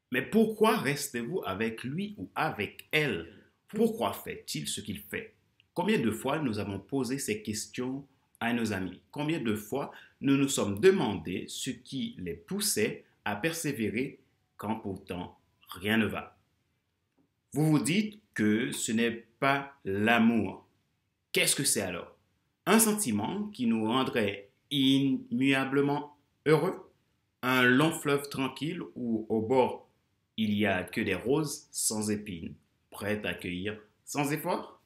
Mais pourquoi restez-vous avec lui ou avec elle? Pourquoi fait-il ce qu'il fait? Combien de fois nous avons posé ces questions à nos amis? Combien de fois nous nous sommes demandé ce qui les poussait à persévérer quand pourtant rien ne va? Vous vous dites que ce n'est pas l'amour. Qu'est-ce que c'est alors? Un sentiment qui nous rendrait immuablement heureux? Un long fleuve tranquille où au bord il n'y a que des roses sans épines, prêtes à accueillir sans effort?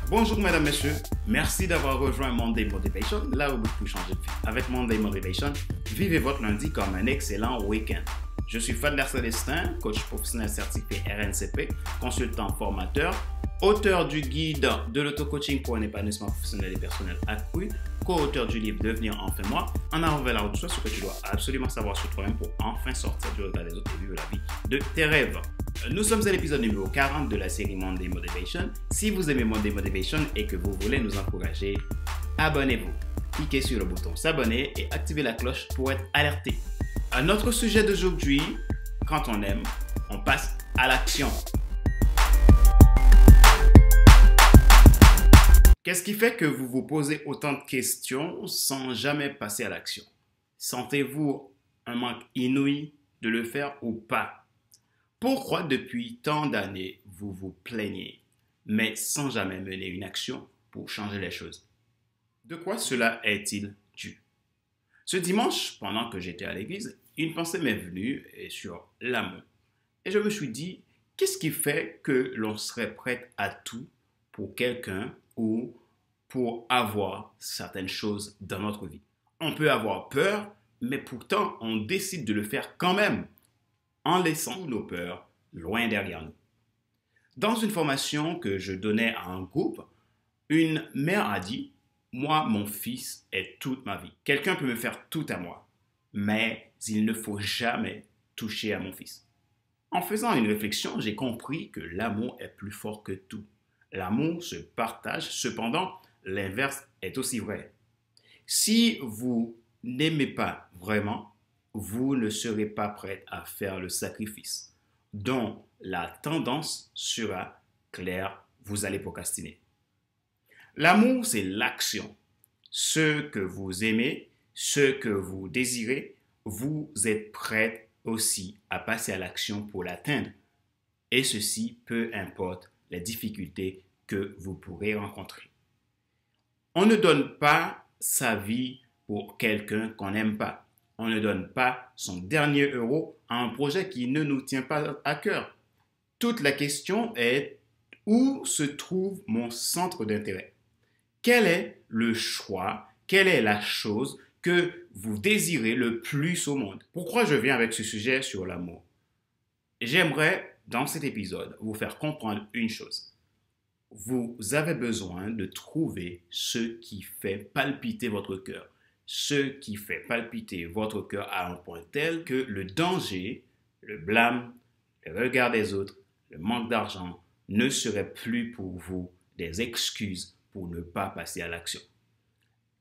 Bonjour mesdames, messieurs, merci d'avoir rejoint Monday Motivation, là où vous pouvez changer de vie. Avec Monday Motivation, vivez votre lundi comme un excellent week-end. Je suis Fadler Célestin, coach professionnel certifié RNCP, consultant formateur, auteur du guide de l'auto-coaching pour un épanouissement professionnel et personnel accru, co-auteur du livre Devenir enfin moi, en avant vers la route, soit ce que tu dois absolument savoir sur toi-même pour enfin sortir du regard des autres et vivre la vie de tes rêves. Nous sommes à l'épisode numéro 40 de la série Monday Motivation. Si vous aimez Monday Motivation et que vous voulez nous encourager, abonnez-vous. Cliquez sur le bouton s'abonner et activez la cloche pour être alerté. Notre sujet d'aujourd'hui, quand on aime, on passe à l'action. Qu'est-ce qui fait que vous vous posez autant de questions sans jamais passer à l'action? Sentez-vous un manque inouï de le faire ou pas? Pourquoi depuis tant d'années vous vous plaignez, mais sans jamais mener une action pour changer les choses? De quoi cela est-il dû? Ce dimanche, pendant que j'étais à l'église, une pensée m'est venue sur l'amour. Et je me suis dit, qu'est-ce qui fait que l'on serait prêt à tout pour quelqu'un ou pour avoir certaines choses dans notre vie? On peut avoir peur, mais pourtant on décide de le faire quand même, en laissant nos peurs loin derrière nous. Dans une formation que je donnais à un groupe, une mère a dit, moi, mon fils est toute ma vie. Quelqu'un peut me faire tout à moi, mais il ne faut jamais toucher à mon fils. En faisant une réflexion, j'ai compris que l'amour est plus fort que tout. L'amour se partage, cependant, l'inverse est aussi vrai. Si vous n'aimez pas vraiment, vous ne serez pas prêt à faire le sacrifice, dont la tendance sera claire, vous allez procrastiner. L'amour, c'est l'action. Ce que vous aimez, ce que vous désirez, vous êtes prêt aussi à passer à l'action pour l'atteindre. Et ceci, peu importe les difficultés que vous pourrez rencontrer. On ne donne pas sa vie pour quelqu'un qu'on n'aime pas. On ne donne pas son dernier euro à un projet qui ne nous tient pas à cœur. Toute la question est où se trouve mon centre d'intérêt? Quel est le choix, quelle est la chose que vous désirez le plus au monde? Pourquoi je viens avec ce sujet sur l'amour? J'aimerais, dans cet épisode, vous faire comprendre une chose. Vous avez besoin de trouver ce qui fait palpiter votre cœur. Ce qui fait palpiter votre cœur à un point tel que le danger, le blâme, le regard des autres, le manque d'argent ne seraient plus pour vous des excuses pour ne pas passer à l'action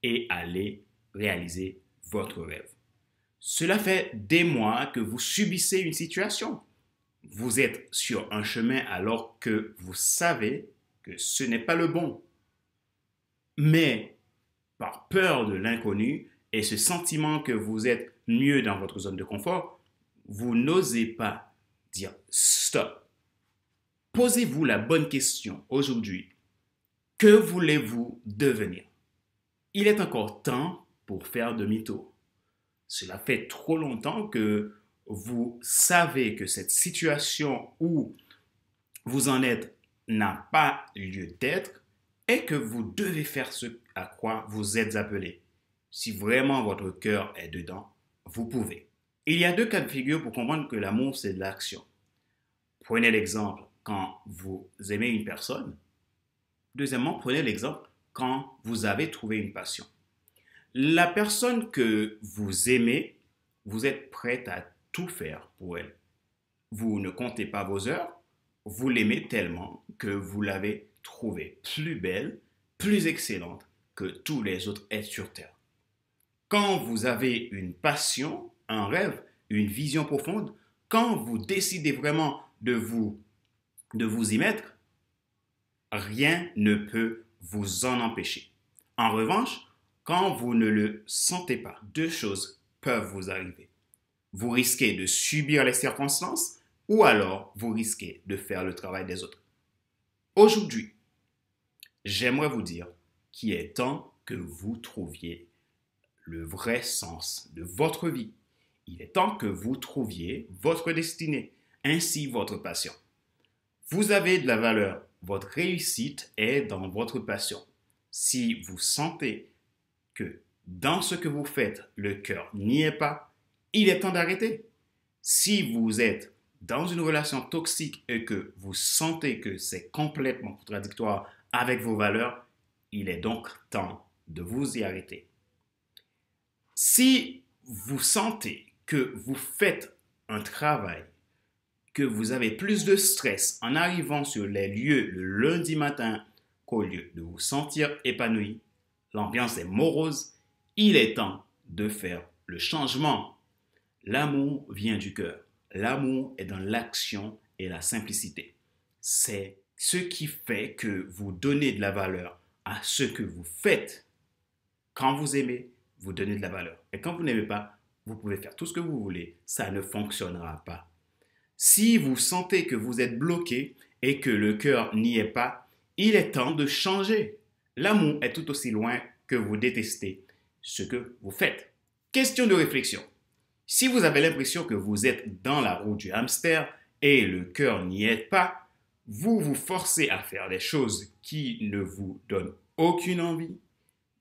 et aller réaliser votre rêve. Cela fait des mois que vous subissez une situation. Vous êtes sur un chemin alors que vous savez que ce n'est pas le bon. Mais par peur de l'inconnu et ce sentiment que vous êtes mieux dans votre zone de confort, vous n'osez pas dire stop. Posez-vous la bonne question aujourd'hui. Que voulez-vous devenir? Il est encore temps pour faire demi-tour. Cela fait trop longtemps que vous savez que cette situation où vous en êtes n'a pas lieu d'être et que vous devez faire ce à quoi vous êtes appelé. Si vraiment votre cœur est dedans, vous pouvez. Il y a deux cas de figure pour comprendre que l'amour, c'est de l'action. Prenez l'exemple quand vous aimez une personne. Deuxièmement, prenez l'exemple quand vous avez trouvé une passion. La personne que vous aimez, vous êtes prêt à tout faire pour elle. Vous ne comptez pas vos heures, vous l'aimez tellement que vous l'avez trouvée plus belle, plus excellente que tous les autres êtres sur Terre. Quand vous avez une passion, un rêve, une vision profonde, quand vous décidez vraiment de vous y mettre, rien ne peut vous en empêcher. En revanche, quand vous ne le sentez pas, deux choses peuvent vous arriver. Vous risquez de subir les circonstances ou alors vous risquez de faire le travail des autres. Aujourd'hui, j'aimerais vous dire qu'il est temps que vous trouviez le vrai sens de votre vie. Il est temps que vous trouviez votre destinée, ainsi votre passion. Vous avez de la valeur. Votre réussite est dans votre passion. Si vous sentez que dans ce que vous faites, le cœur n'y est pas, il est temps d'arrêter. Si vous êtes dans une relation toxique et que vous sentez que c'est complètement contradictoire avec vos valeurs, il est donc temps de vous y arrêter. Si vous sentez que vous faites un travail, que vous avez plus de stress en arrivant sur les lieux le lundi matin qu'au lieu de vous sentir épanoui, l'ambiance est morose, il est temps de faire le changement. L'amour vient du cœur. L'amour est dans l'action et la simplicité. C'est ce qui fait que vous donnez de la valeur à ce que vous faites. Quand vous aimez, vous donnez de la valeur. Et quand vous n'aimez pas, vous pouvez faire tout ce que vous voulez, ça ne fonctionnera pas. Si vous sentez que vous êtes bloqué et que le cœur n'y est pas, il est temps de changer. L'amour est tout aussi loin que vous détestez ce que vous faites. Question de réflexion. Si vous avez l'impression que vous êtes dans la roue du hamster et le cœur n'y est pas, vous vous forcez à faire des choses qui ne vous donnent aucune envie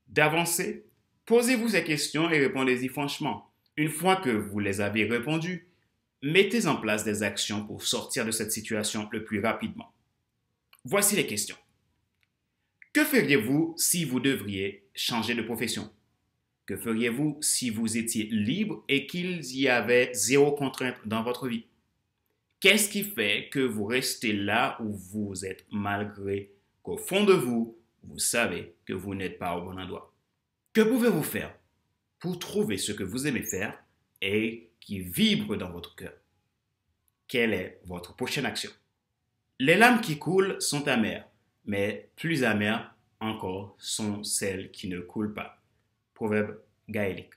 d'avancer. Posez-vous ces questions et répondez-y franchement. Une fois que vous les avez répondues, mettez en place des actions pour sortir de cette situation le plus rapidement. Voici les questions. Que feriez-vous si vous devriez changer de profession? Que feriez-vous si vous étiez libre et qu'il y avait zéro contrainte dans votre vie? Qu'est-ce qui fait que vous restez là où vous êtes malgré qu'au fond de vous, vous savez que vous n'êtes pas au bon endroit? Que pouvez-vous faire pour trouver ce que vous aimez faire et qui vibre dans votre cœur? Quelle est votre prochaine action? Les larmes qui coulent sont amères, mais plus amères encore sont celles qui ne coulent pas. Proverbe gaélique.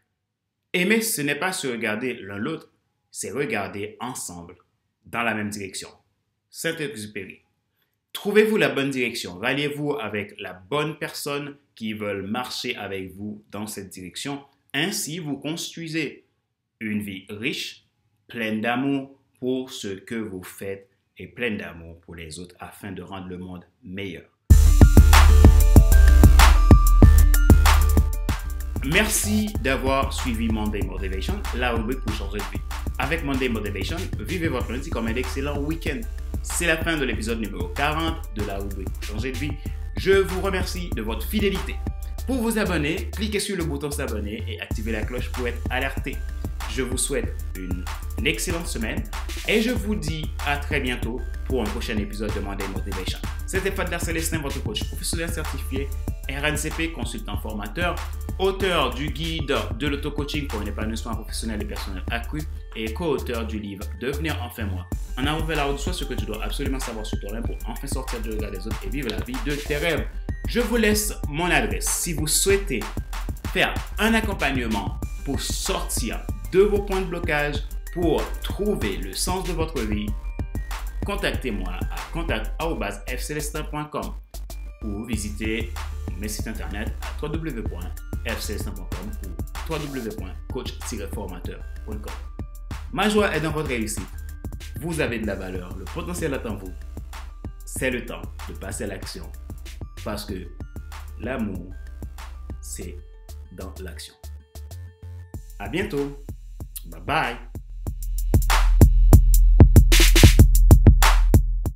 Aimer, ce n'est pas se regarder l'un l'autre, c'est regarder ensemble dans la même direction. Saint-Exupéry. Trouvez-vous la bonne direction. Ralliez-vous avec la bonne personne qui veut marcher avec vous dans cette direction. Ainsi, vous construisez une vie riche, pleine d'amour pour ce que vous faites et pleine d'amour pour les autres afin de rendre le monde meilleur. Merci d'avoir suivi Monday Motivation, la rubrique pour changer de vie. Avec Monday Motivation, vivez votre lundi comme un excellent week-end. C'est la fin de l'épisode numéro 40 de la rubrique pour changer de vie. Je vous remercie de votre fidélité. Pour vous abonner, cliquez sur le bouton s'abonner et activez la cloche pour être alerté. Je vous souhaite une excellente semaine et je vous dis à très bientôt pour un prochain épisode de Monday Motivation. C'était Fadler Célestin, votre coach professionnel certifié, RNCP, consultant formateur, auteur du guide de l'auto-coaching pour un épanouissement professionnel et personnel accru et co-auteur du livre Devenir enfin moi. En avant vers la route, soit ce que tu dois absolument savoir sur toi-même pour enfin sortir du regard des autres et vivre la vie de tes rêves. Je vous laisse mon adresse. Si vous souhaitez faire un accompagnement pour sortir de vos points de blocage, pour trouver le sens de votre vie, contactez-moi à contact@fcelestin.com ou visitez mes sites internet à www.fcelestin.com ou www.coach-formateur.com. Ma joie est dans votre réussite. Vous avez de la valeur, le potentiel est en vous. C'est le temps de passer à l'action parce que l'amour, c'est dans l'action. À bientôt. Bye bye.